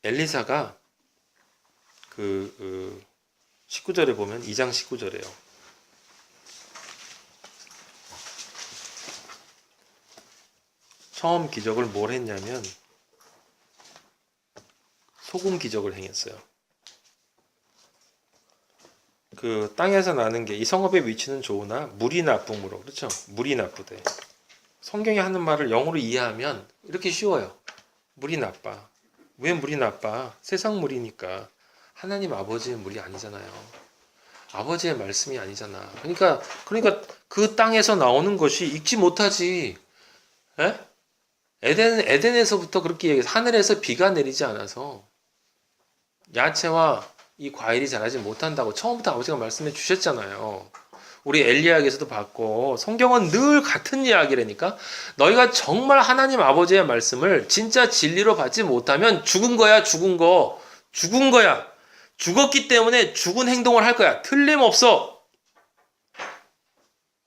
엘리사가 19절에 보면 2장 19절에요. 처음 기적을 뭘 했냐면 소금 기적을 행했어요. 그 땅에서 나는 게 이 성읍의 위치는 좋으나 물이 나쁨으로, 그렇죠? 물이 나쁘대. 성경이 하는 말을 영어로 이해하면 이렇게 쉬워요. 물이 나빠. 왜 물이 나빠? 세상 물이니까. 하나님 아버지의 물이 아니잖아요. 아버지의 말씀이 아니잖아. 그러니까 그 땅에서 나오는 것이 익지 못하지. 에? 에덴에서부터 그렇게 얘기해서 하늘에서 비가 내리지 않아서 야채와 이 과일이 자라지 못한다고 처음부터 아버지가 말씀해 주셨잖아요. 우리 엘리야에게서도 봤고 성경은 늘 같은 이야기라니까. 너희가 정말 하나님 아버지의 말씀을 진짜 진리로 받지 못하면 죽은 거야. 죽은 거야. 죽었기 때문에 죽은 행동을 할 거야. 틀림없어.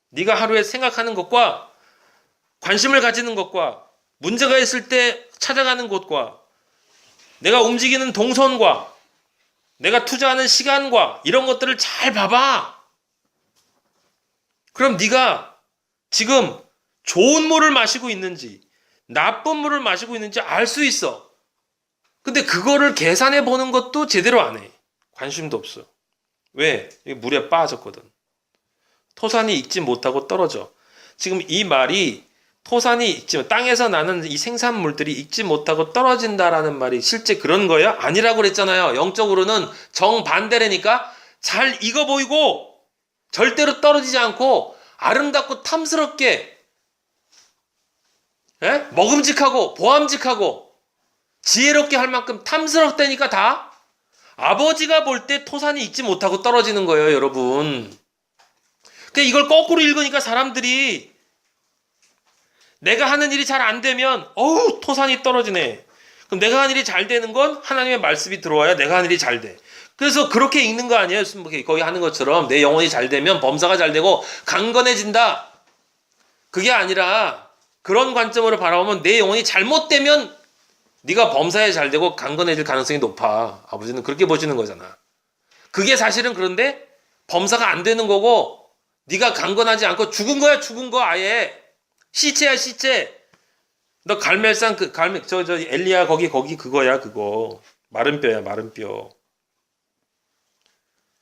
네가 하루에 생각하는 것과 관심을 가지는 것과 문제가 있을 때 찾아가는 곳과 내가 움직이는 동선과 내가 투자하는 시간과 이런 것들을 잘 봐봐. 그럼 네가 지금 좋은 물을 마시고 있는지 나쁜 물을 마시고 있는지 알 수 있어. 근데 그거를 계산해 보는 것도 제대로 안 해. 관심도 없어. 왜? 물에 빠졌거든. 토산이 익지 못하고 떨어져. 지금 이 말이 토산이 익지, 땅에서 나는 이 생산물들이 익지 못하고 떨어진다라는 말이 실제 그런 거예요? 아니라고 그랬잖아요. 영적으로는 정반대라니까. 잘 익어 보이고 절대로 떨어지지 않고 아름답고 탐스럽게, 먹음직하고 보암직하고 지혜롭게 할 만큼 탐스럽다니까. 다 아버지가 볼 때 토산이 익지 못하고 떨어지는 거예요, 여러분. 그러니까 이걸 거꾸로 읽으니까 사람들이 내가 하는 일이 잘 안 되면 토산이 떨어지네. 그럼 내가 하는 일이 잘 되는 건 하나님의 말씀이 들어와야 내가 하는 일이 잘 돼. 그래서 그렇게 읽는 거 아니에요? 거기 하는 것처럼 내 영혼이 잘 되면 범사가 잘 되고 강건해진다. 그게 아니라 그런 관점으로 바라보면 내 영혼이 잘못되면 네가 범사에 잘 되고 강건해질 가능성이 높아. 아버지는 그렇게 보시는 거잖아. 그게 사실은 그런데 범사가 안 되는 거고 네가 강건하지 않고 죽은 거야. 죽은 거 아예. 시체야 시체. 너 갈멜산 엘리야 거기 그거야 그거. 마른 뼈야 마른 뼈.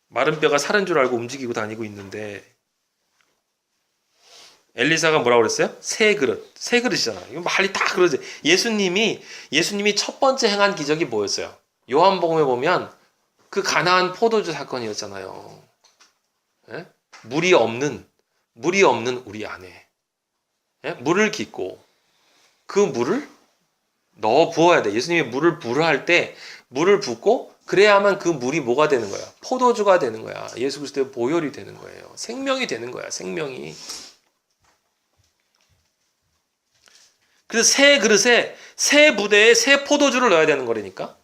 마른 뼈가 살은 줄 알고 움직이고 다니고 있는데 엘리사가 뭐라고 그랬어요? 새 그릇이잖아. 이거 말이 다 그러지. 예수님이 첫 번째 행한 기적이 뭐였어요? 요한복음에 보면 그 가나안 포도주 사건이었잖아요. 예? 물이 없는 우리 안에 물을 깃고 그 물을 넣어 부어야 돼. 예수님이 물을 부으라 할 때 물을 붓고 그래야만 그 물이 뭐가 되는 거야? 포도주가 되는 거야. 예수 그리스도의 보혈이 되는 거예요. 생명이 되는 거야. 생명이. 그래서 새 그릇에 새 부대에 새 포도주를 넣어야 되는 거라니까.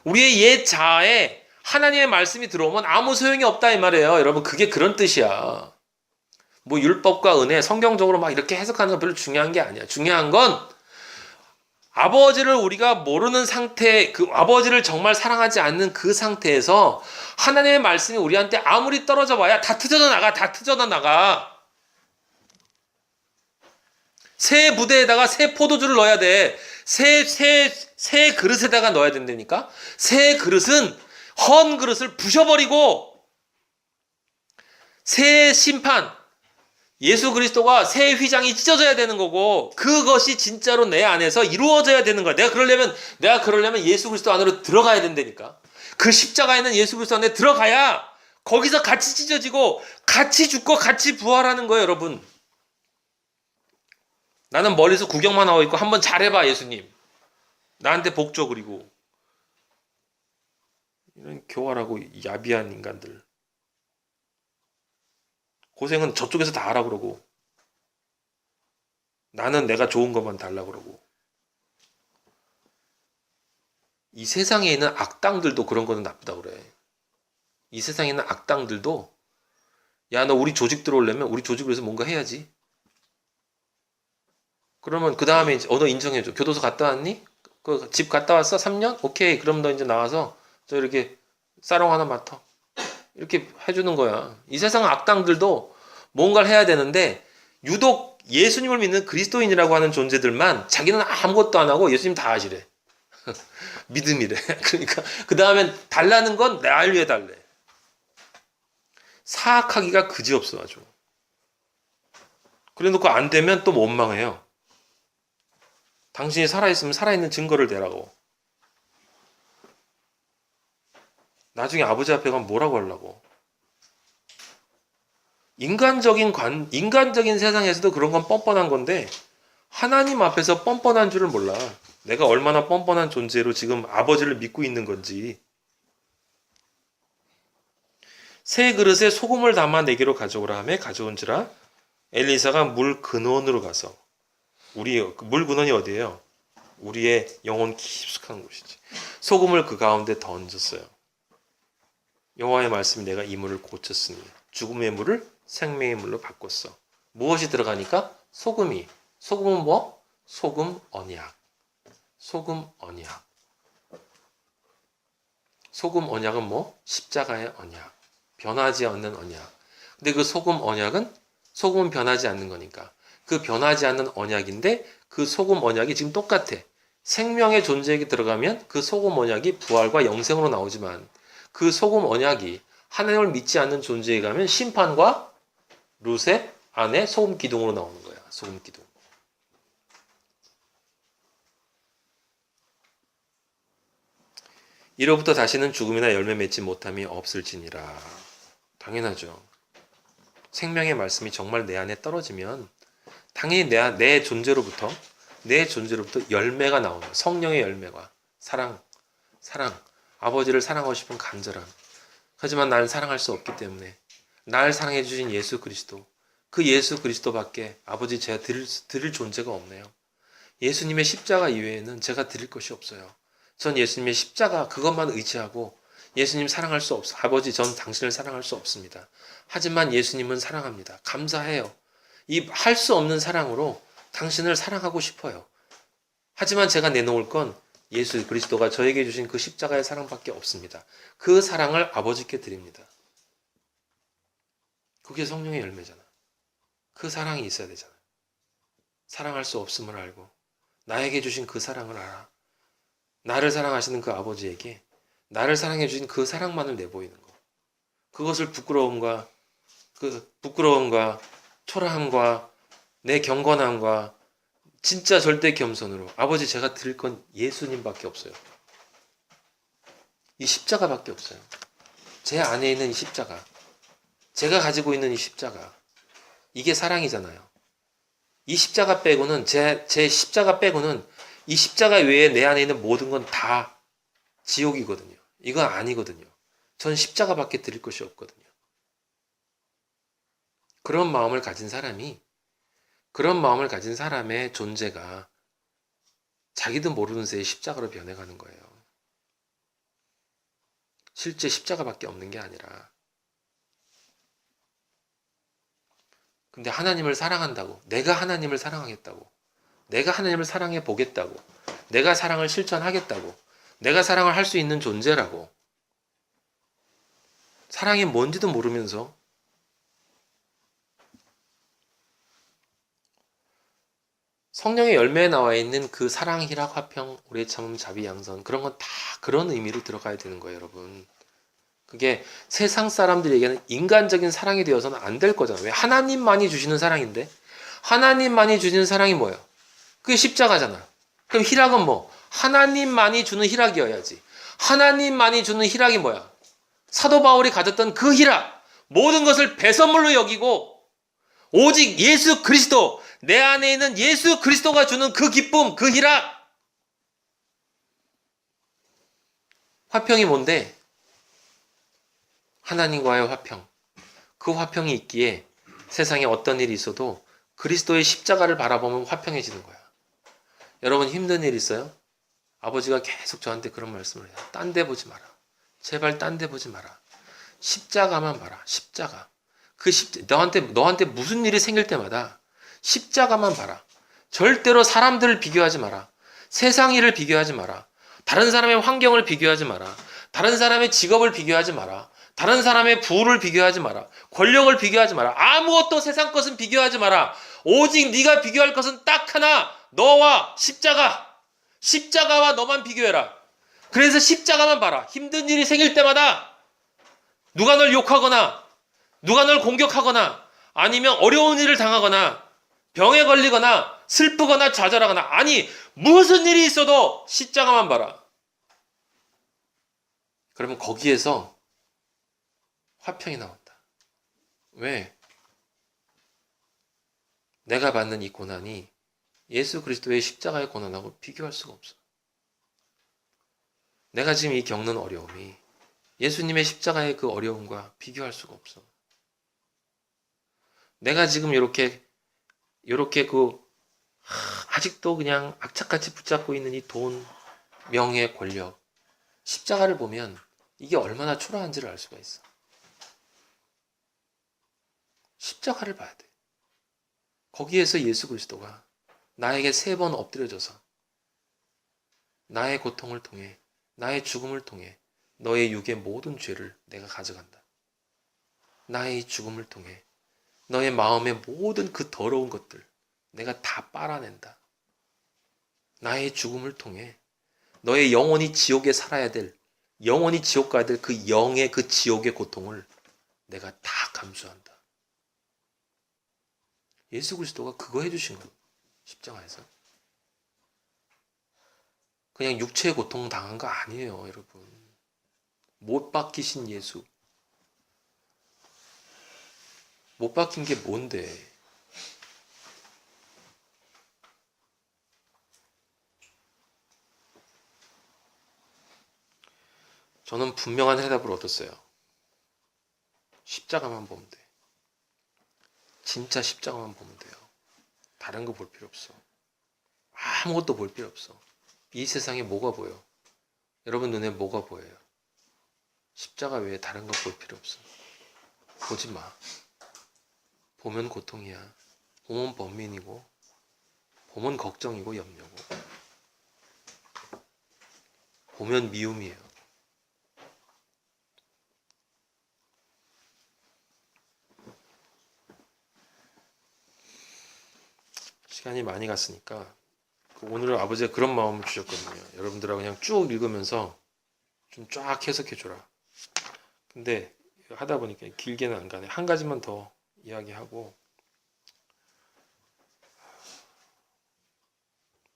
우리의 옛 자아에 하나님의 말씀이 들어오면 아무 소용이 없다 이 말이에요. 여러분 그게 그런 뜻이야. 뭐 율법과 은혜 성경적으로 막 이렇게 해석하는 건 별로 중요한 게 아니야. 중요한 건 아버지를 우리가 모르는 상태, 그 아버지를 정말 사랑하지 않는 그 상태에서 하나님의 말씀이 우리한테 아무리 떨어져 봐야 다 트져져 나가. 새 부대에다가 새 포도주를 넣어야 돼. 새 그릇에다가 넣어야 된다니까. 새 그릇은 헌 그릇을 부셔버리고 새 심판, 예수 그리스도가 새 휘장이 찢어져야 되는 거고 그것이 진짜로 내 안에서 이루어져야 되는 거야. 내가 그러려면 예수 그리스도 안으로 들어가야 된다니까. 그 십자가에 있는 예수 그리스도 안에 들어가야 거기서 같이 찢어지고 같이 죽고 같이 부활하는 거예요, 여러분. 나는 멀리서 구경만 하고 있고 한번 잘해봐, 예수님. 나한테 복 줘. 그리고 이런 교활하고 야비한 인간들. 고생은 저쪽에서 다 하라 그러고 나는 내가 좋은 것만 달라 그러고. 이 세상에 있는 악당들도 그런 거는 나쁘다 그래. 이 세상에 있는 악당들도 야, 너 우리 조직 들어오려면 우리 조직에서 뭔가 해야지. 그러면 그 다음에 너 인정해줘. 교도소 갔다 왔니? 그 집 갔다 왔어? 3년? 오케이. 그럼 너 이제 나와서 저 이렇게 사롱 하나 맡아. 이렇게 해주는 거야. 이 세상 악당들도 뭔가를 해야 되는데 유독 예수님을 믿는 그리스도인이라고 하는 존재들만 자기는 아무것도 안 하고 예수님 다 하시래. 믿음이래. 그러니까 그 다음엔 달라는 건 날 위해 달래. 사악하기가 그지없어 아주. 그래 놓고 안 되면 또 원망해요. 당신이 살아있으면 살아있는 증거를 대라고. 나중에 아버지 앞에 가면 뭐라고 하려고. 인간적인 세상에서도 그런 건 뻔뻔한 건데 하나님 앞에서 뻔뻔한 줄을 몰라. 내가 얼마나 뻔뻔한 존재로 지금 아버지를 믿고 있는 건지. 새 그릇에 소금을 담아 내게로 가져오라 하며 가져온지라 엘리사가 물 근원으로 가서 물 근원이 어디예요? 우리의 영혼 깊숙한 곳이지. 소금을 그 가운데 던졌어요. 여호와의 말씀이 내가 이 물을 고쳤으니 죽음의 물을 생명의 물로 바꿨어. 무엇이 들어가니까? 소금이. 소금은 뭐? 소금 언약. 소금 언약. 소금 언약은 뭐? 십자가의 언약. 변하지 않는 언약. 근데 그 소금 언약은 소금은 변하지 않는 거니까. 그 변하지 않는 언약인데 그 소금 언약이 지금 똑같아. 생명의 존재에게 들어가면 그 소금 언약이 부활과 영생으로 나오지만 그 소금 언약이 하나님을 믿지 않는 존재에 가면 심판과 루셋 안에 소금 기둥으로 나오는 거야. 소금 기둥. 이로부터 다시는 죽음이나 열매 맺지 못함이 없을지니라. 당연하죠. 생명의 말씀이 정말 내 안에 떨어지면 당연히 내 존재로부터 열매가 나오는 성령의 열매가 사랑, 아버지를 사랑하고 싶은 간절함. 하지만 나를 사랑할 수 없기 때문에 날 사랑해 주신 예수 그리스도, 그 예수 그리스도밖에 아버지 제가 드릴 존재가 없네요. 예수님의 십자가 이외에는 제가 드릴 것이 없어요. 전 예수님의 십자가 그것만 의지하고 예수님 사랑할 수 없어. 아버지 전 당신을 사랑할 수 없습니다. 하지만 예수님은 사랑합니다. 감사해요. 이 할 수 없는 사랑으로 당신을 사랑하고 싶어요. 하지만 제가 내놓을 건 예수 그리스도가 저에게 주신 그 십자가의 사랑밖에 없습니다. 그 사랑을 아버지께 드립니다. 그게 성령의 열매잖아. 그 사랑이 있어야 되잖아. 사랑할 수 없음을 알고 나에게 주신 그 사랑을 알아. 나를 사랑하시는 그 아버지에게 나를 사랑해 주신 그 사랑만을 내보이는 거. 그것을 부끄러움과 초라함과 내 경건함과 진짜 절대 겸손으로 아버지 제가 드릴 건 예수님밖에 없어요. 이 십자가밖에 없어요. 제 안에 있는 이 십자가. 제가 가지고 있는 이 십자가. 이게 사랑이잖아요. 이 십자가 빼고는 제 십자가 빼고는 이 십자가 외에 내 안에 있는 모든 건 다 지옥이거든요. 이건 아니거든요. 전 십자가밖에 드릴 것이 없거든요. 그런 마음을 가진 사람의 존재가 자기도 모르는 새에 십자가로 변해가는 거예요. 실제 십자가밖에 없는 게 아니라. 근데 하나님을 사랑한다고, 내가 하나님을 사랑하겠다고, 내가 하나님을 사랑해 보겠다고, 내가 사랑을 실천하겠다고, 내가 사랑을 할 수 있는 존재라고, 사랑이 뭔지도 모르면서 성령의 열매에 나와 있는 그 사랑, 희락, 화평, 오래 참음, 자비, 양선 그런 건 다 그런 의미로 들어가야 되는 거예요, 여러분. 그게 세상 사람들에게는 인간적인 사랑이 되어서는 안 될 거잖아요. 왜? 하나님만이 주시는 사랑인데 하나님만이 주시는 사랑이 뭐예요? 그게 십자가잖아. 그럼 희락은 뭐? 하나님만이 주는 희락이어야지. 하나님만이 주는 희락이 뭐야? 사도 바울이 가졌던 그 희락, 모든 것을 배선물로 여기고 오직 예수 그리스도, 내 안에 있는 예수 그리스도가 주는 그 기쁨, 그 희락. 화평이 뭔데? 하나님과의 화평. 그 화평이 있기에 세상에 어떤 일이 있어도 그리스도의 십자가를 바라보면 화평해지는 거야. 여러분 힘든 일 있어요? 아버지가 계속 저한테 그런 말씀을 해요. 딴 데 보지 마라. 제발 딴 데 보지 마라. 십자가만 봐라. 십자가. 너한테 무슨 일이 생길 때마다 십자가만 봐라. 절대로 사람들을 비교하지 마라. 세상 일을 비교하지 마라. 다른 사람의 환경을 비교하지 마라. 다른 사람의 직업을 비교하지 마라. 다른 사람의 부를 비교하지 마라. 권력을 비교하지 마라. 아무것도 세상 것은 비교하지 마라. 오직 네가 비교할 것은 딱 하나. 너와 십자가. 십자가와 너만 비교해라. 그래서 십자가만 봐라. 힘든 일이 생길 때마다 누가 널 욕하거나 누가 널 공격하거나 아니면 어려운 일을 당하거나 병에 걸리거나 슬프거나 좌절하거나 아니 무슨 일이 있어도 십자가만 봐라. 그러면 거기에서 화평이 나온다. 왜? 내가 받는 이 고난이 예수 그리스도의 십자가의 고난하고 비교할 수가 없어. 내가 지금 이 겪는 어려움이 예수님의 십자가의 그 어려움과 비교할 수가 없어. 내가 지금 이렇게 아직도 그냥 악착같이 붙잡고 있는 이 돈, 명예, 권력, 십자가를 보면 이게 얼마나 초라한지를 알 수가 있어. 십자가를 봐야 돼. 거기에서 예수 그리스도가 나에게 3번 엎드려져서 나의 고통을 통해 나의 죽음을 통해 너의 육의 모든 죄를 내가 가져간다. 나의 죽음을 통해 너의 마음의 모든 그 더러운 것들 내가 다 빨아낸다. 나의 죽음을 통해 너의 영원히 지옥에 살아야 될 영원히 지옥 가야 될 그 영의 그 지옥의 고통을 내가 다 감수한다. 예수 그리스도가 그거 해주신 거예요. 십자가에서. 그냥 육체의 고통 당한 거 아니에요, 여러분. 못 박히신 예수. 못 박힌 게 뭔데? 저는 분명한 해답을 얻었어요. 십자가만 보면 돼. 진짜 십자가만 보면 돼요. 다른 거 볼 필요 없어. 아무것도 볼 필요 없어. 이 세상에 뭐가 보여? 여러분 눈에 뭐가 보여요? 십자가 외에 다른 거 볼 필요 없어. 보지 마. 보면 고통이야. 보면 번민이고, 보면 걱정이고 염려고, 보면 미움이에요. 시간이 많이 갔으니까 오늘은 아버지가 그런 마음을 주셨거든요. 여러분들하고 그냥 쭉 읽으면서 좀 쫙 해석해줘라. 근데 하다 보니까 길게는 안 가네. 한 가지만 더 이야기하고,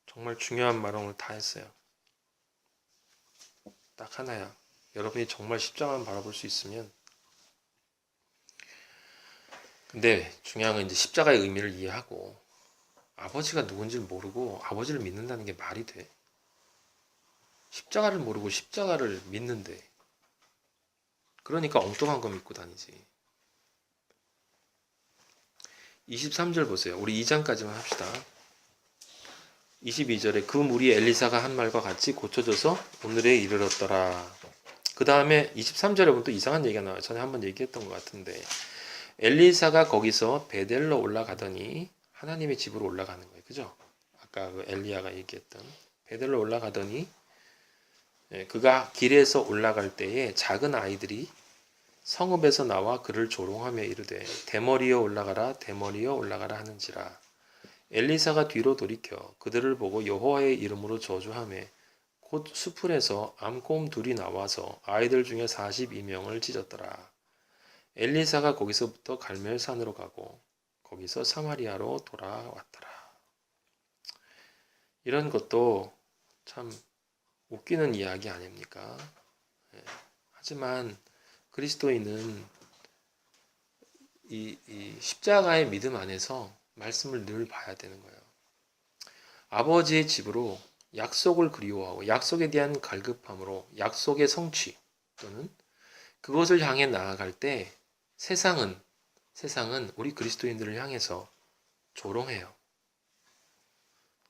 정말 중요한 말을 오늘 다 했어요. 딱 하나야. 여러분이 정말 십자가만 바라볼 수 있으면, 근데 중요한 건 이제 십자가의 의미를 이해하고 아버지가 누군지를 모르고 아버지를 믿는다는 게 말이 돼? 십자가를 모르고 십자가를 믿는데, 그러니까 엉뚱한 거 믿고 다니지. 23절 보세요. 우리 2장까지만 합시다. 22절에 그 무리 엘리사가 한 말과 같이 고쳐져서 오늘에 이르렀더라. 그 다음에 23절에 보면 또 이상한 얘기가 나와요. 전에 한번 얘기했던 것 같은데, 엘리사가 거기서 베델로 올라가더니, 하나님의 집으로 올라가는 거예요. 그죠? 아까 그 엘리야가 얘기했던 베델로 올라가더니, 그가 길에서 올라갈 때에 작은 아이들이 성읍에서 나와 그를 조롱하며 이르되 대머리여 올라가라 대머리여 올라가라 하는지라. 엘리사가 뒤로 돌이켜 그들을 보고 여호와의 이름으로 저주하며 곧 수풀에서 암곰 둘이 나와서 아이들 중에 42명을 찢었더라. 엘리사가 거기서부터 갈멜산으로 가고 거기서 사마리아로 돌아왔더라. 이런 것도 참 웃기는 이야기 아닙니까? 하지만 그리스도인은 이 십자가의 믿음 안에서 말씀을 늘 봐야 되는 거예요. 아버지의 집으로 약속을 그리워하고 약속에 대한 갈급함으로 약속의 성취 또는 그것을 향해 나아갈 때 세상은 우리 그리스도인들을 향해서 조롱해요.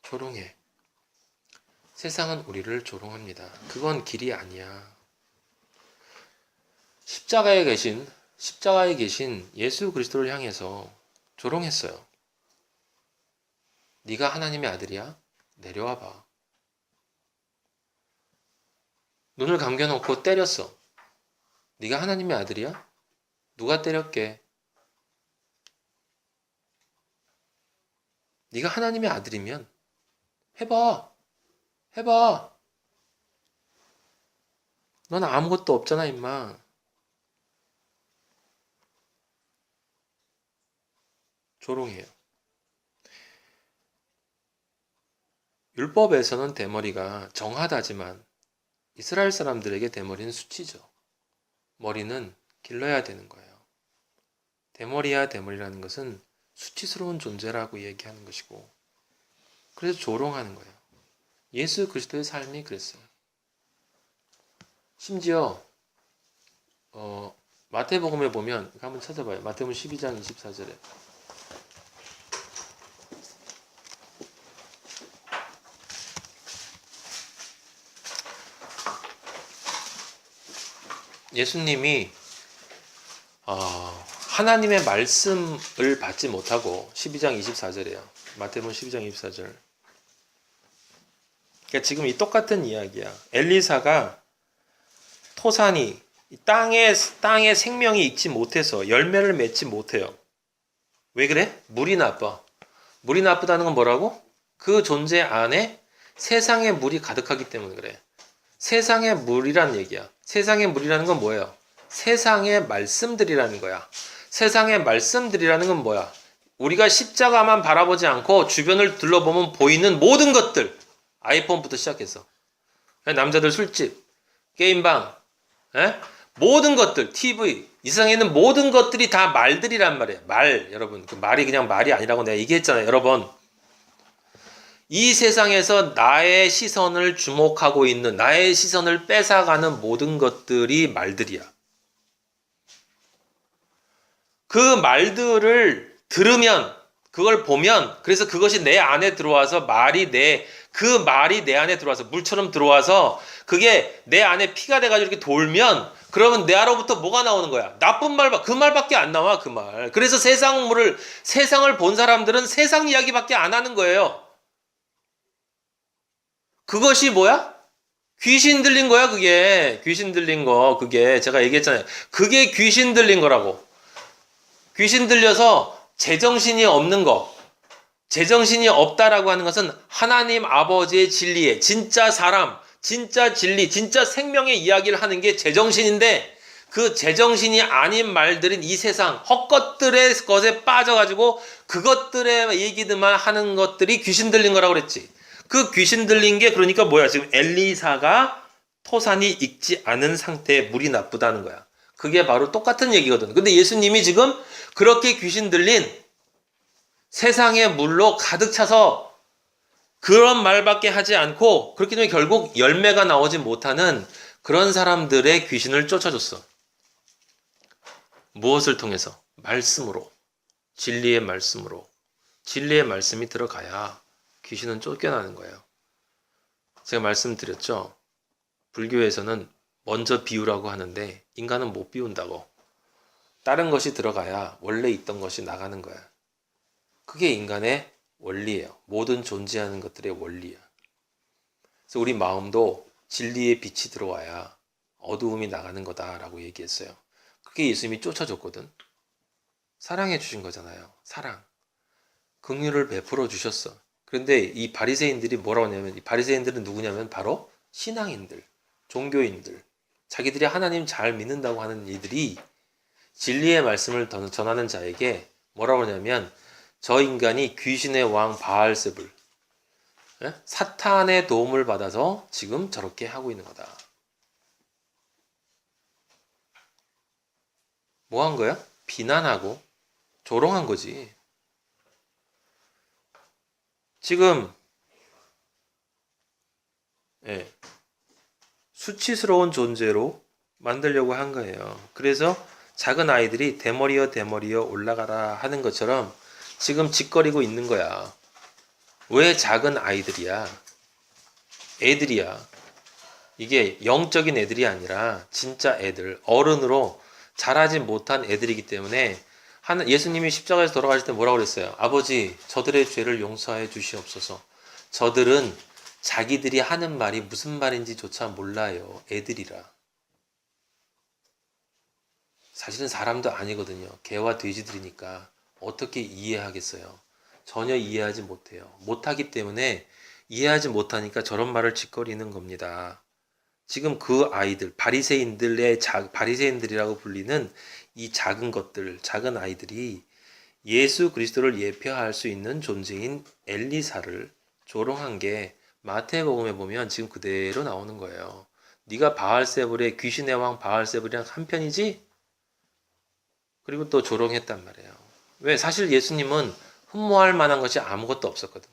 조롱해. 세상은 우리를 조롱합니다. 그건 길이 아니야. 십자가에 계신 예수 그리스도를 향해서 조롱했어요. 네가 하나님의 아들이야? 내려와 봐. 눈을 감겨놓고 때렸어. 네가 하나님의 아들이야? 누가 때렸게? 네가 하나님의 아들이면 해봐. 해봐. 넌 아무것도 없잖아, 임마. 조롱해요. 율법에서는 대머리가 정하다지만 이스라엘 사람들에게 대머리는 수치죠. 머리는 길러야 되는 거예요. 대머리야 대머리라는 것은 수치스러운 존재라고 얘기하는 것이고, 그래서 조롱하는 거예요. 예수 그리스도의 삶이 그랬어요. 심지어 마태복음에 보면 한번 찾아봐요. 마태복음 12장 24절에 예수님이 하나님의 말씀을 받지 못하고 12장 24절이에요. 마태복음 12장 24절. 그러니까 지금 이 똑같은 이야기야. 엘리사가 토산이 땅에 생명이 있지 못해서 열매를 맺지 못해요. 왜 그래? 물이 나빠. 물이 나쁘다는 건 뭐라고? 그 존재 안에 세상의 물이 가득하기 때문에 그래. 세상의 물이란 얘기야. 세상의 물이라는 건 뭐예요? 세상의 말씀들이라는 거야. 세상의 말씀들이라는 건 뭐야? 우리가 십자가만 바라보지 않고 주변을 둘러보면 보이는 모든 것들. 아이폰부터 시작해서 남자들 술집, 게임방, 모든 것들, TV, 이 세상에 있는 모든 것들이 다 말들이란 말이에요. 말, 여러분. 그 말이 그냥 말이 아니라고 내가 얘기했잖아요. 여러분. 이 세상에서 나의 시선을 주목하고 있는, 나의 시선을 뺏어가는 모든 것들이 말들이야. 그 말들을 들으면, 그걸 보면, 그래서 그것이 내 안에 들어와서 그 말이 내 안에 들어와서 물처럼 들어와서 그게 내 안에 피가 돼가지고 이렇게 돌면, 그러면 내 안으로부터 뭐가 나오는 거야? 나쁜 말, 그 말밖에 안 나와, 그 말. 그래서 세상을 본 사람들은 세상 이야기밖에 안 하는 거예요. 그것이 뭐야? 귀신 들린 거야, 그게. 귀신 들린 거, 그게. 제가 얘기했잖아요. 그게 귀신 들린 거라고. 귀신 들려서 제정신이 없는 거. 제정신이 없다라고 하는 것은 하나님 아버지의 진리에, 진짜 사람, 진짜 진리, 진짜 생명의 이야기를 하는 게 제정신인데, 그 제정신이 아닌 말들은 이 세상 헛것들의 것에 빠져가지고 그것들의 얘기들만 하는 것들이 귀신 들린 거라고 그랬지. 그 귀신 들린 게 그러니까 뭐야? 지금 엘리사가 토산이 익지 않은 상태에 물이 나쁘다는 거야. 그게 바로 똑같은 얘기거든. 근데 예수님이 지금 그렇게 귀신 들린 세상의 물로 가득 차서 그런 말밖에 하지 않고 그렇기 때문에 결국 열매가 나오지 못하는 그런 사람들의 귀신을 쫓아줬어. 무엇을 통해서? 말씀으로. 진리의 말씀으로. 진리의 말씀이 들어가야 귀신은 쫓겨나는 거예요. 제가 말씀드렸죠. 불교에서는 먼저 비우라고 하는데 인간은 못 비운다고. 다른 것이 들어가야 원래 있던 것이 나가는 거야. 그게 인간의 원리예요. 모든 존재하는 것들의 원리야. 그래서 우리 마음도 진리의 빛이 들어와야 어두움이 나가는 거다라고 얘기했어요. 그게 예수님이 쫓아줬거든. 사랑해 주신 거잖아요. 사랑. 긍휼을 베풀어 주셨어. 그런데 이 바리새인들이 뭐라고 하냐면, 이 바리새인들은 누구냐면 바로 신앙인들, 종교인들, 자기들이 하나님 잘 믿는다고 하는 이들이 진리의 말씀을 전하는 자에게 뭐라고 하냐면, 저 인간이 귀신의 왕 바알세불, 사탄의 도움을 받아서 지금 저렇게 하고 있는 거다. 뭐 한 거야? 비난하고 조롱한 거지. 지금 수치스러운 존재로 만들려고 한 거예요. 그래서 작은 아이들이 대머리여 올라가라 하는 것처럼 지금 짓거리고 있는 거야. 왜 작은 아이들이야? 애들이야. 이게 영적인 애들이 아니라 진짜 애들, 어른으로 자라지 못한 애들이기 때문에 예수님이 십자가에서 돌아가실 때 뭐라고 그랬어요? 아버지, 저들의 죄를 용서해 주시옵소서. 저들은 자기들이 하는 말이 무슨 말인지조차 몰라요. 애들이라. 사실은 사람도 아니거든요. 개와 돼지들이니까 어떻게 이해하겠어요? 전혀 이해하지 못해요. 못하기 때문에 이해하지 못하니까 저런 말을 짓거리는 겁니다. 지금 그 아이들, 바리새인들이라고 불리는 이 작은 것들, 작은 아이들이 예수 그리스도를 예표할 수 있는 존재인 엘리사를 조롱한 게 마태복음에 보면 지금 그대로 나오는 거예요. 네가 바알세불의 귀신의 왕 바알세불이랑 한편이지? 그리고 또 조롱했단 말이에요. 왜? 사실 예수님은 흠모할 만한 것이 아무것도 없었거든.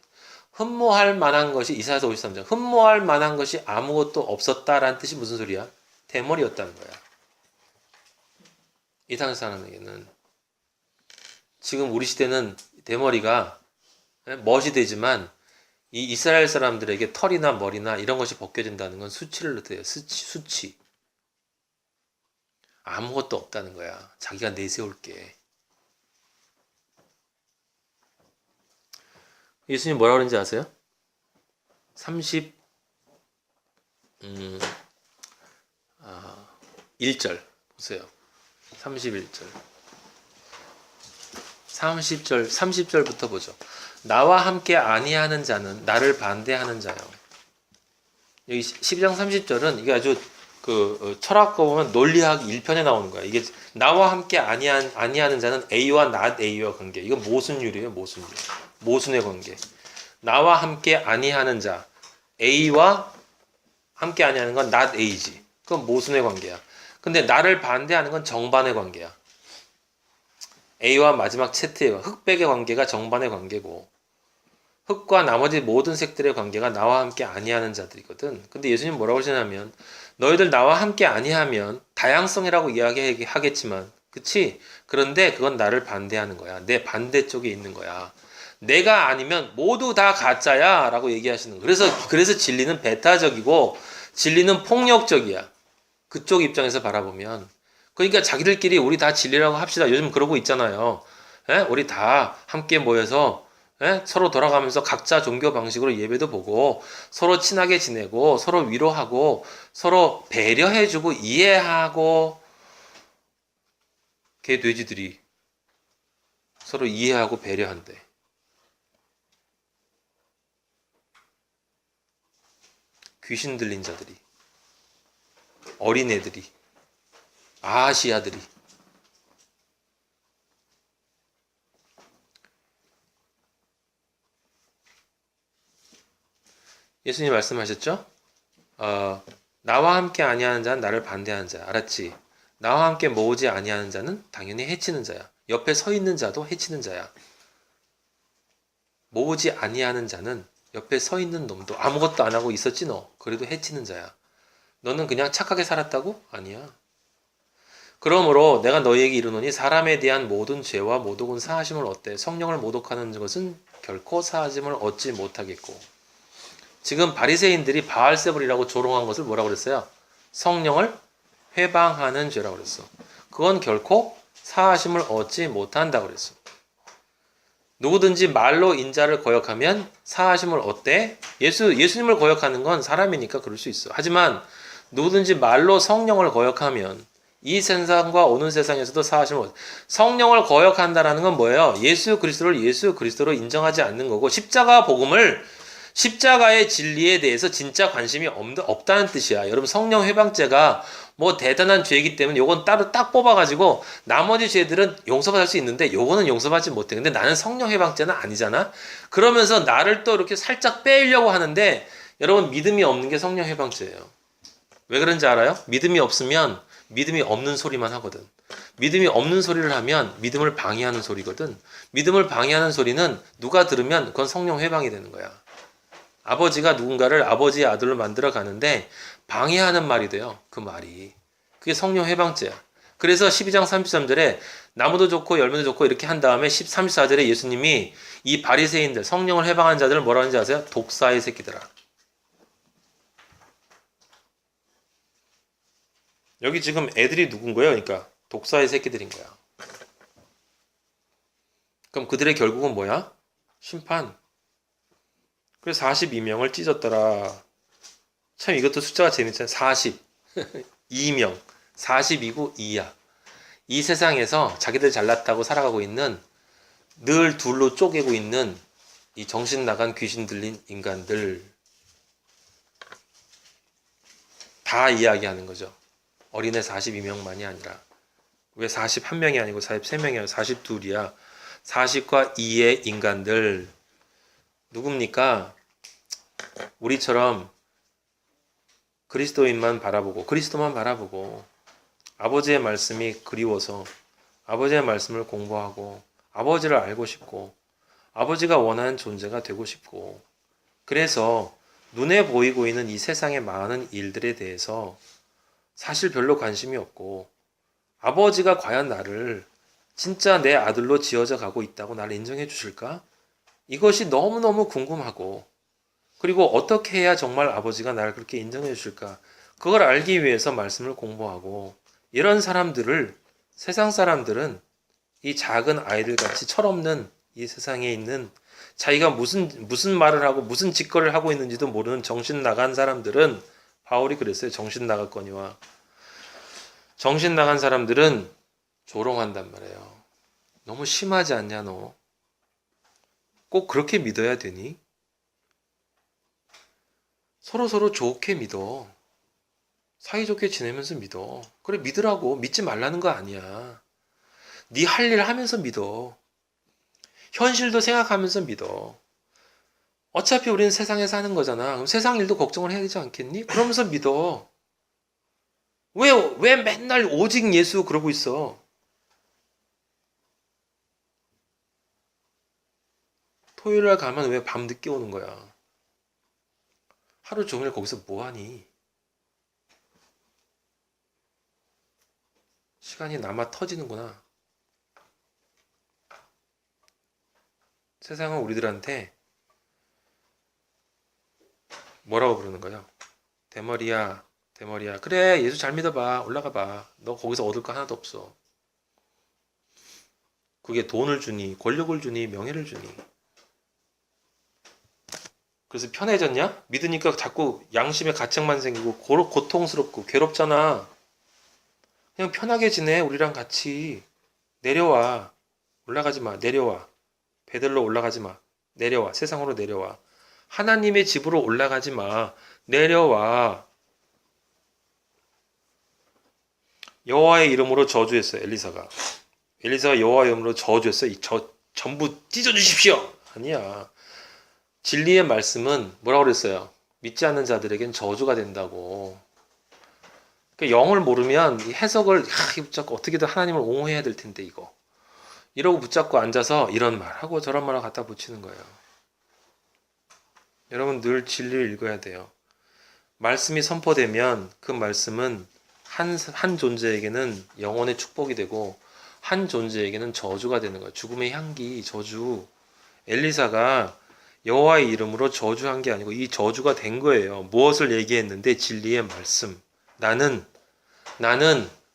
흠모할 만한 것이 이사야서 53장 흠모할 만한 것이 아무것도 없었다라는 뜻이 무슨 소리야? 대머리였다는 거야. 이 땅 사람에게는 지금 우리 시대는 대머리가 멋이 되지만 이 이스라엘 사람들에게 털이나 머리나 이런 것이 벗겨진다는 건 수치를 뜻해요. 수치. 아무것도 없다는 거야. 자기가 내세울 게. 예수님 뭐라 그러는지 아세요? 1절 보세요. 31절. 30절부터 보죠. 나와 함께 아니하는 자는 나를 반대하는 자요. 여기 12장 30절은 이게 아주 철학과 보면 논리학 1편에 나오는 거야. 이게 나와 함께 아니하는 자는 A와 not A와 관계. 이건 모순율이에요. 모순율. 모순의 관계. 나와 함께 아니하는 자 A와 함께 아니하는 건 not A지. 그건 모순의 관계야. 근데 나를 반대하는 건 정반의 관계야. A와 마지막 Z의 흑백의 관계가 정반의 관계고 흑과 나머지 모든 색들의 관계가 나와 함께 아니하는 자들이거든. 근데 예수님 뭐라고 하시냐면 너희들 나와 함께 아니하면 다양성이라고 이야기하겠지만 그치? 그런데 그건 나를 반대하는 거야. 내 반대쪽에 있는 거야. 내가 아니면 모두 다 가짜야 라고 얘기하시는 거야. 그래서 진리는 배타적이고 진리는 폭력적이야. 그쪽 입장에서 바라보면. 그러니까 자기들끼리 우리 다 진리라고 합시다. 요즘 그러고 있잖아요. 우리 다 함께 모여서 서로 돌아가면서 각자 종교 방식으로 예배도 보고 서로 친하게 지내고 서로 위로하고 서로 배려해주고 이해하고 개 돼지들이 서로 이해하고 배려한대. 귀신 들린 자들이 어린애들이 아시아들이 예수님 말씀하셨죠? 나와 함께 아니하는 자는 나를 반대하는 자야. 알았지? 나와 함께 모으지 아니하는 자는 당연히 해치는 자야. 옆에 서 있는 자도 해치는 자야. 모으지 아니하는 자는 옆에 서 있는 놈도 아무것도 안 하고 있었지 너. 그래도 해치는 자야. 너는 그냥 착하게 살았다고? 아니야. 그러므로 내가 너희에게 이르노니 사람에 대한 모든 죄와 모독은 사하심을 얻되 성령을 모독하는 것은 결코 사하심을 얻지 못하겠고. 지금 바리새인들이 바알세불이라고 조롱한 것을 뭐라고 그랬어요? 성령을 회방하는 죄라고 그랬어. 그건 결코 사하심을 얻지 못한다고 그랬어. 누구든지 말로 인자를 거역하면 사하심을 얻되 예수님을 거역하는 건 사람이니까 그럴 수 있어. 하지만 누구든지 말로 성령을 거역하면 이 세상과 오는 세상에서도 사하심을 얻. 성령을 거역한다라는 건 뭐예요? 예수 그리스도로 인정하지 않는 거고 십자가의 진리에 대해서 진짜 관심이 없다는 뜻이야. 여러분 성령 회방죄가 뭐 대단한 죄이기 때문에 요건 따로 딱 뽑아가지고 나머지 죄들은 용서받을 수 있는데 요거는 용서받지 못해. 근데 나는 성령 회방죄는 아니잖아. 그러면서 나를 또 이렇게 살짝 빼려고 하는데 여러분 믿음이 없는 게 성령 회방죄예요. 왜 그런지 알아요? 믿음이 없으면 믿음이 없는 소리만 하거든. 믿음이 없는 소리를 하면 믿음을 방해하는 소리거든. 믿음을 방해하는 소리는 누가 들으면 그건 성령 회방이 되는 거야. 아버지가 누군가를 아버지의 아들로 만들어 가는데 방해하는 말이 돼요. 그 말이. 그게 성령 회방죄야. 그래서 12장 33절에 나무도 좋고 열매도 좋고 이렇게 한 다음에 34절에 예수님이 이 바리새인들, 성령을 회방한 자들을 뭐라 하는지 아세요? 독사의 새끼들아. 여기 지금 애들이 누군 거예요? 그러니까 독사의 새끼들인 거야. 그럼 그들의 결국은 뭐야? 심판. 그래서 42명을 찢었더라. 참 이것도 숫자가 재밌잖아요. 40. 2명. 40이고 2야. 이 세상에서 자기들 잘났다고 살아가고 있는, 늘 둘로 쪼개고 있는 이 정신 나간 귀신 들린 인간들 다 이야기하는 거죠. 어린애 42명만이 아니라. 왜 41명이 아니고 43명이야? 42이야. 40과 2의 인간들. 누굽니까? 우리처럼 그리스도인만 바라보고, 그리스도만 바라보고, 아버지의 말씀이 그리워서 아버지의 말씀을 공부하고, 아버지를 알고 싶고, 아버지가 원하는 존재가 되고 싶고, 그래서 눈에 보이고 있는 이 세상의 많은 일들에 대해서 사실 별로 관심이 없고, 아버지가 과연 나를 진짜 내 아들로 지어져 가고 있다고 나를 인정해 주실까? 이것이 너무너무 궁금하고, 그리고 어떻게 해야 정말 아버지가 나를 그렇게 인정해 주실까? 그걸 알기 위해서 말씀을 공부하고, 이런 사람들을, 세상 사람들은 이 작은 아이들 같이 철없는 이 세상에 있는, 자기가 무슨 말을 하고 무슨 짓거리를 하고 있는지도 모르는 정신 나간 사람들은, 바울이 그랬어요. 정신 나갔거니와. 정신 나간 사람들은 조롱한단 말이에요. 너무 심하지 않냐 너? 꼭 그렇게 믿어야 되니? 서로 좋게 믿어. 사이좋게 지내면서 믿어. 그래, 믿으라고. 믿지 말라는 거 아니야. 네 할 일 하면서 믿어. 현실도 생각하면서 믿어. 어차피 우리는 세상에 사는 거잖아. 그럼 세상 일도 걱정을 해야 되지 않겠니? 그러면서 믿어. 왜 맨날 오직 예수 그러고 있어? 토요일날 가면 왜 밤 늦게 오는 거야? 하루 종일 거기서 뭐 하니? 시간이 남아 터지는구나. 세상은 우리들한테 뭐라고 부르는 거야? 대머리야, 대머리야. 그래, 예수 잘 믿어봐. 올라가 봐. 너 거기서 얻을 거 하나도 없어. 그게 돈을 주니, 권력을 주니, 명예를 주니. 그래서 편해졌냐? 믿으니까 자꾸 양심의 가책만 생기고 고통스럽고 괴롭잖아. 그냥 편하게 지내. 우리랑 같이. 내려와. 올라가지 마. 내려와. 베들로 올라가지 마. 내려와. 세상으로 내려와. 하나님의 집으로 올라가지 마. 내려와. 여호와의 이름으로 저주했어요. 엘리사가 여호와의 이름으로 저주했어요. 전부 찢어주십시오. 아니야. 진리의 말씀은 뭐라고 그랬어요? 믿지 않는 자들에겐 저주가 된다고. 그러니까 영을 모르면 이 해석을 붙잡고 어떻게든 하나님을 옹호해야 될 텐데 이거. 이러고 붙잡고 앉아서 이런 말하고 저런 말을 갖다 붙이는 거예요. 여러분 늘 진리를 읽어야 돼요. 말씀이 선포되면 그 말씀은 한 존재에게는 영혼의 축복이 되고 한 존재에게는 저주가 되는 거예요. 죽음의 향기, 저주. 엘리사가 여호와의 이름으로 저주한 게 아니고 이 저주가 된 거예요. 무엇을 얘기했는데? 진리의 말씀. 나는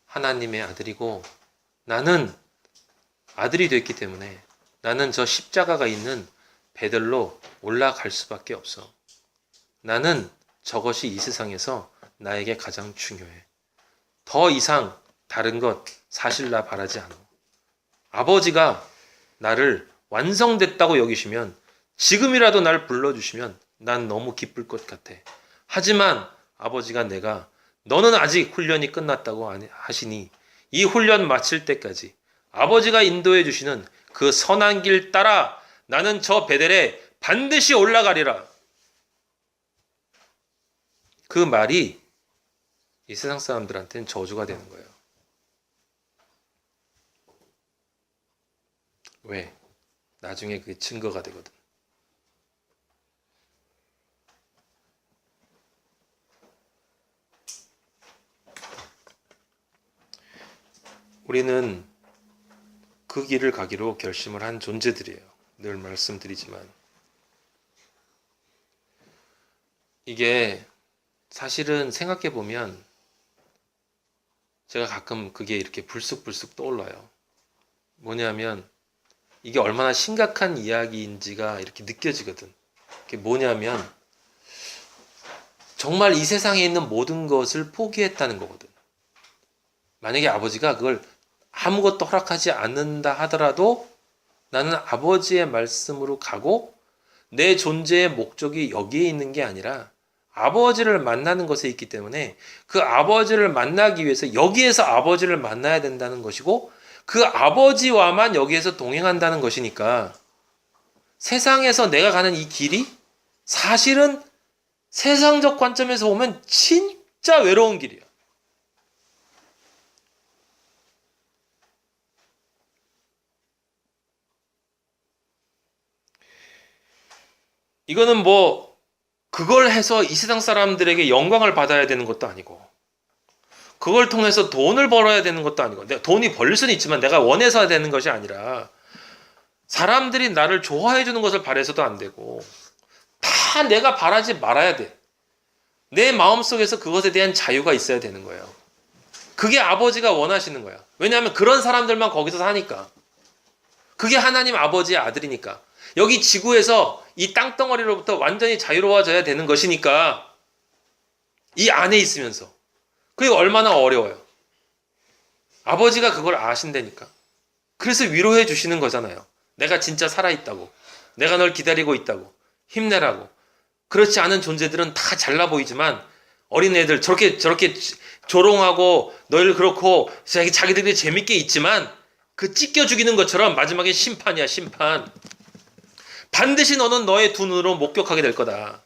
하나님의 아들이고 나는 아들이 됐기 때문에 나는 저 십자가가 있는 베들로 올라갈 수밖에 없어. 나는 저것이 이 세상에서 나에게 가장 중요해. 더 이상 다른 것 사실 나 바라지 않아. 아버지가 나를 완성됐다고 여기시면 지금이라도 날 불러주시면 난 너무 기쁠 것 같아. 하지만 아버지가 내가 너는 아직 훈련이 끝났다고 하시니 이 훈련 마칠 때까지 아버지가 인도해 주시는 그 선한 길 따라 나는 저 베델에 반드시 올라가리라. 그 말이 이 세상 사람들한테는 저주가 되는 거예요. 왜? 나중에 그게 증거가 되거든. 우리는 그 길을 가기로 결심을 한 존재들이에요. 늘 말씀드리지만 이게 사실은 생각해 보면 제가 가끔 그게 이렇게 불쑥불쑥 떠올라요. 뭐냐면 이게 얼마나 심각한 이야기인지가 이렇게 느껴지거든. 그게 뭐냐면 정말 이 세상에 있는 모든 것을 포기했다는 거거든. 만약에 아버지가 그걸 아무것도 허락하지 않는다 하더라도 나는 아버지의 말씀으로 가고 내 존재의 목적이 여기에 있는 게 아니라 아버지를 만나는 것에 있기 때문에 그 아버지를 만나기 위해서 여기에서 아버지를 만나야 된다는 것이고 그 아버지와만 여기에서 동행한다는 것이니까 세상에서 내가 가는 이 길이 사실은 세상적 관점에서 보면 진짜 외로운 길이야. 이거는 뭐 그걸 해서 이 세상 사람들에게 영광을 받아야 되는 것도 아니고 그걸 통해서 돈을 벌어야 되는 것도 아니고 내가 돈이 벌릴 수는 있지만 내가 원해서 되는 것이 아니라 사람들이 나를 좋아해 주는 것을 바라서도 안 되고 다 내가 바라지 말아야 돼. 내 마음속에서 그것에 대한 자유가 있어야 되는 거예요. 그게 아버지가 원하시는 거야. 왜냐하면 그런 사람들만 거기서 사니까. 그게 하나님 아버지의 아들이니까. 여기 지구에서 이 땅덩어리로부터 완전히 자유로워져야 되는 것이니까 이 안에 있으면서 그게 얼마나 어려워요. 아버지가 그걸 아신다니까. 그래서 위로해 주시는 거잖아요. 내가 진짜 살아있다고. 내가 널 기다리고 있다고. 힘내라고. 그렇지 않은 존재들은 다 잘나 보이지만 어린애들 저렇게 조롱하고 널 그렇고 자기들이 재밌게 있지만 그 찢겨 죽이는 것처럼 마지막에 심판이야, 심판. 반드시 너는 너의 두 눈으로 목격하게 될 거다.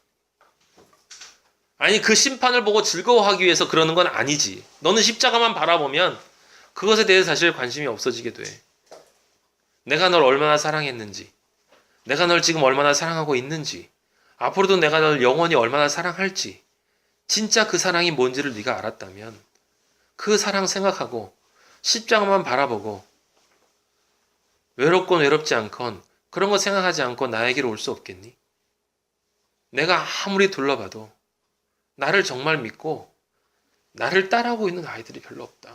아니 그 심판을 보고 즐거워하기 위해서 그러는 건 아니지. 너는 십자가만 바라보면 그것에 대해서 사실 관심이 없어지게 돼. 내가 널 얼마나 사랑했는지, 내가 널 지금 얼마나 사랑하고 있는지, 앞으로도 내가 널 영원히 얼마나 사랑할지, 진짜 그 사랑이 뭔지를 네가 알았다면 그 사랑 생각하고 십자가만 바라보고 외롭건 외롭지 않건 그런 거 생각하지 않고 나에게로 올 수 없겠니? 내가 아무리 둘러봐도 나를 정말 믿고 나를 따라오고 있는 아이들이 별로 없다.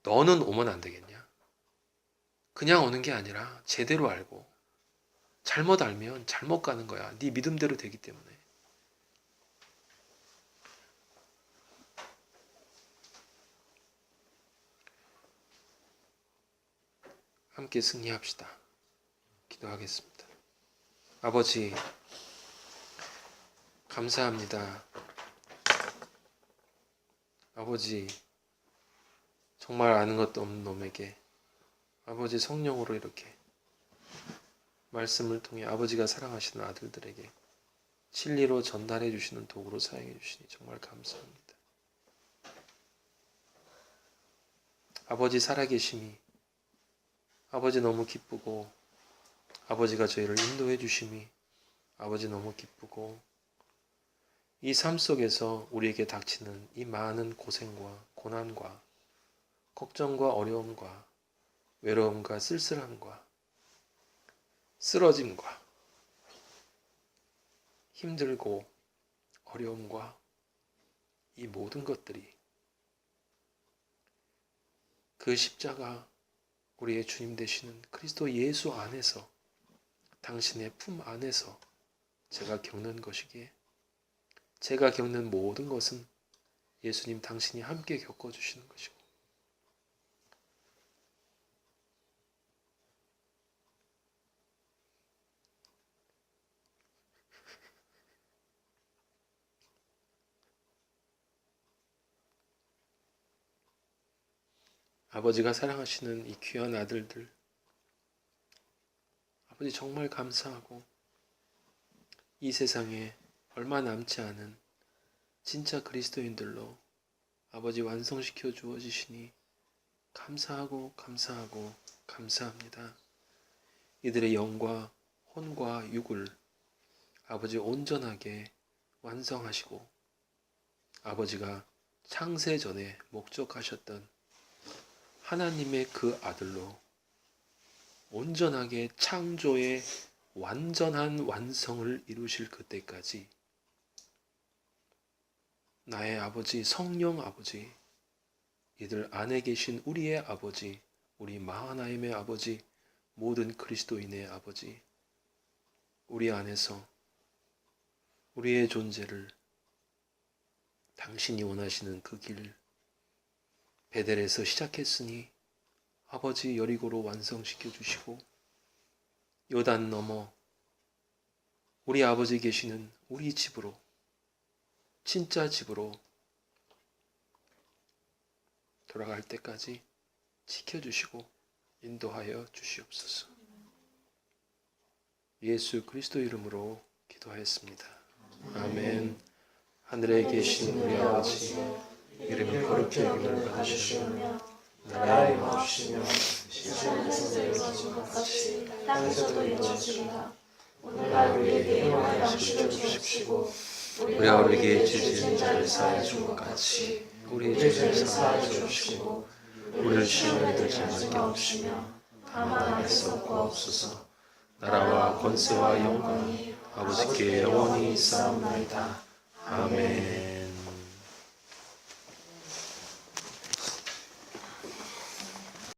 너는 오면 안 되겠냐? 그냥 오는 게 아니라 제대로 알고 잘못 알면 잘못 가는 거야. 네 믿음대로 되기 때문에. 함께 승리합시다. 기도하겠습니다. 아버지, 감사합니다. 아버지, 정말 아는 것도 없는 놈에게 아버지 성령으로 이렇게 말씀을 통해 아버지가 사랑하시는 아들들에게 진리로 전달해 주시는 도구로 사용해 주시니 정말 감사합니다. 아버지 살아계심이 아버지 너무 기쁘고 아버지가 저희를 인도해 주심이 아버지 너무 기쁘고 이 삶 속에서 우리에게 닥치는 이 많은 고생과 고난과 걱정과 어려움과 외로움과 쓸쓸함과 쓰러짐과 힘들고 어려움과 이 모든 것들이 그 십자가 우리의 주님 되시는 그리스도 예수 안에서 당신의 품 안에서 제가 겪는 것이기에 제가 겪는 모든 것은 예수님 당신이 함께 겪어주시는 것이고 아버지가 사랑하시는 이 귀한 아들들 아버지 정말 감사하고 이 세상에 얼마 남지 않은 진짜 그리스도인들로 아버지 완성시켜 주어지시니 감사하고 감사하고 감사합니다. 이들의 영과 혼과 육을 아버지 온전하게 완성하시고 아버지가 창세 전에 목적하셨던 하나님의 그 아들로 온전하게 창조의 완전한 완성을 이루실 그때까지 나의 아버지 성령 아버지 이들 안에 계신 우리의 아버지, 우리 마하나임의 아버지, 모든 그리스도인의 아버지, 우리 안에서 우리의 존재를 당신이 원하시는 그 길 베델에서 시작했으니 아버지 여리고로 완성시켜 주시고 요단 넘어 우리 아버지 계시는 우리 집으로, 진짜 집으로 돌아갈 때까지 지켜주시고 인도하여 주시옵소서. 예수 그리스도 이름으로 기도하였습니다. 아멘. 하늘에 계신 우리 아버지, 이름이 거룩히 여김을 받으시며 나라의 마옵시며 시간에서 이루어진 것 같이 땅에서도 이루어지리라. 오늘날 우리에게 일용할 양식을 주십시고 우리가 우리에게 죄 지은 자를 사하여 준 것 같이 우리 죄를 사하여 주시고 우리를 시험에 들지 말게 하옵시며 다만 악에서 구하옵소서. 나라와 권세와 영광이 아버지께 영원히 있사옵나이다. 아멘.